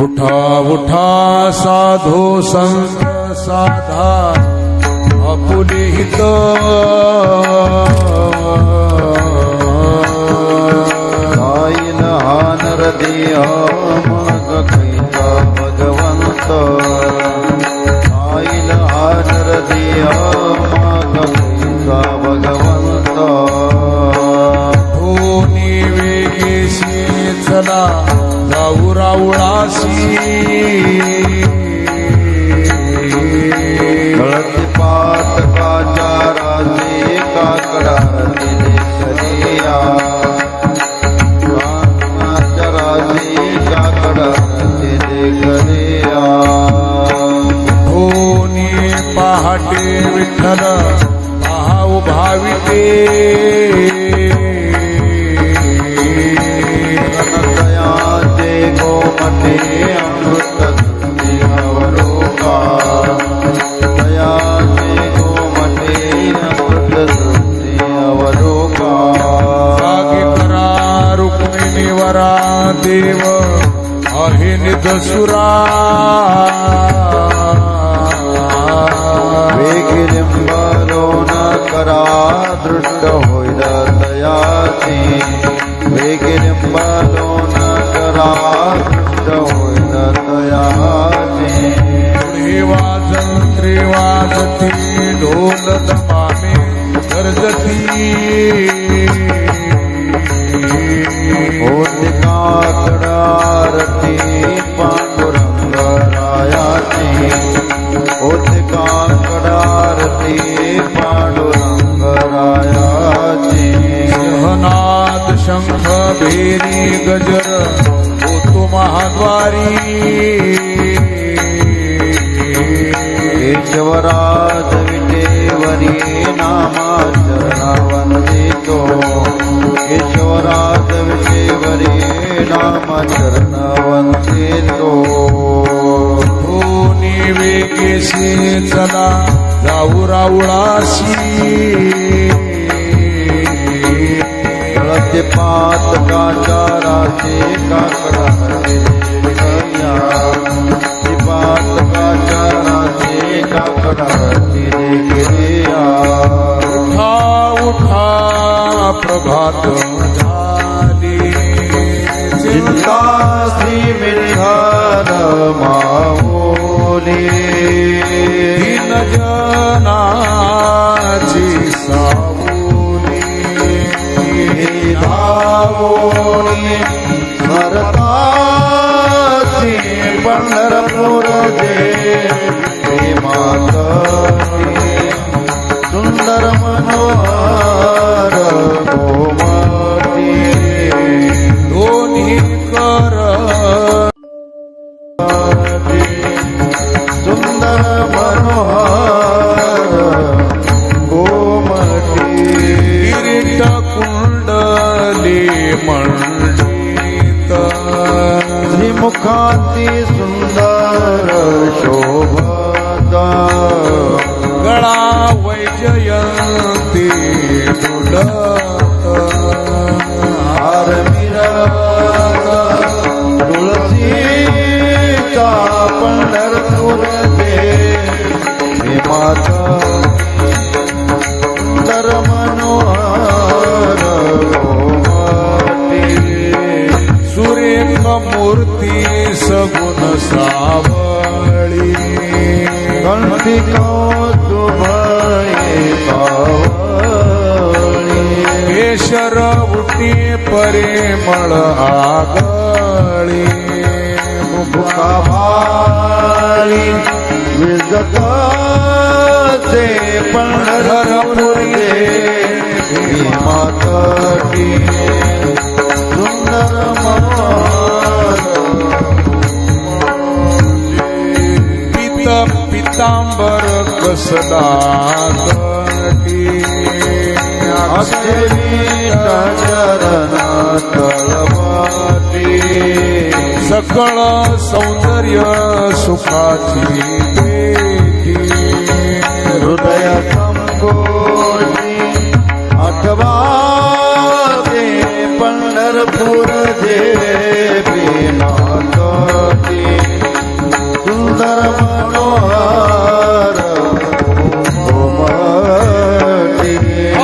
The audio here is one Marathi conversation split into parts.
उठा उठा साधो संत साधा आपुले हित गाईल हा नरदेह मग कैसा भगवंत गाईल हा नरदेह मग कैसा भगवंत धोनी वेगेशी चला जाऊ राऊळाशी गळती पातकाच्या राजे काकडा दिले करिया काकणाच्या राजे काकडा दिले करिया धोनी पहाटे विठ्ठल भाऊ भाविते दयाचे गोमटे अमृत दुनियावरोगा दयाचे गोमटे अमृत दुनियावरोगा जागे करा रुक्मिणीवरा देव आहे निधसुरा वेगिलिंबलो न करा दृष्ट होईल दयाची वेगिलिंबलो न करा दृष्ट होईल दयाची पुढे वाजन त्रिवाजती ढोल दमामे गर्जती होती काकडारती पांडुरंग रायाची होती काकडारती पांडुरंग रायाची शहनाद शंख भेरी गजर होतो महाद्वारी केशवराज विटेवरी नामाचरणा वंदितो केशवराज विटेवरी नामाचरण वंदितो धोनी वेगेशी चला जाऊ राऊळाशी गळते पातकाच्या राजे काकडा दिले करिया पातकाच्या राजे काकडा दिले करिया उठा उठा प्रभात झाली चिंता श्री मिळाल माऊली दीन जनाची सावली धावोनी भरताची पंढरपूर देवी मातरी सुंदर मनोहर गोमती दोन्ही कर सुंदर मनोहर गोमती किरीट कुंडली मंडित श्रीमुखाती सुंदर शोभता गळा वैजयंती दुलत हार मिरवत तुळशीचा पंढरपूर देवी माता सुंदर मनोहर गोमती सुरेख मूर्ती सगुण सावळी कंठी कौतुभये पावळी केशर उटी परिमळ आगळी मुखा भाळी विजताचे पंढरपूर देवी मातरी सुंदर मनोहर पित पितांबर कसला गटी चरणा तळपाटी सकळ सौंदर्य सुखाची पेटी हृदय संकोची आठवा ते पंढर पंढरपूर देवी मातोटी सुंदर मनोहर गोमटी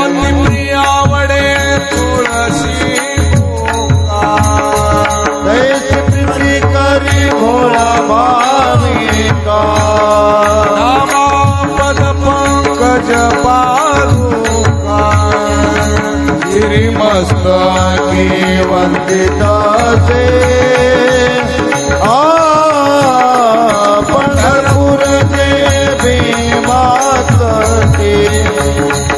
अति प्रिय आवडे तुळशी दैत्य करी भोळा भाविका नामापद पंकज पादुका श्रीमस्तकी वंदिता से पंढरपूर देवी मातकी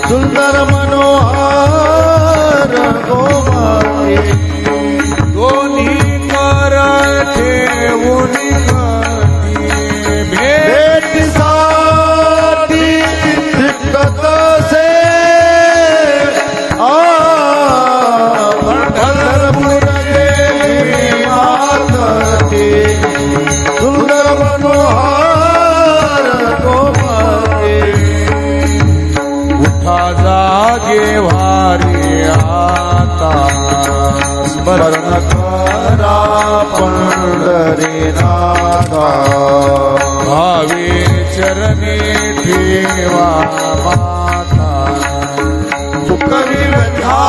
सुंदर मनोहर गोमती दोन्ही कर ठेवून गती भेट भेट साठी दिक्कत से पंढरपूर देवी मातकी सुंदर मनोहर गोमती उठा जागे वारी आता स्मरण करा पंढरीनाथा भावे चरणी ठेवा माता सुख विरथा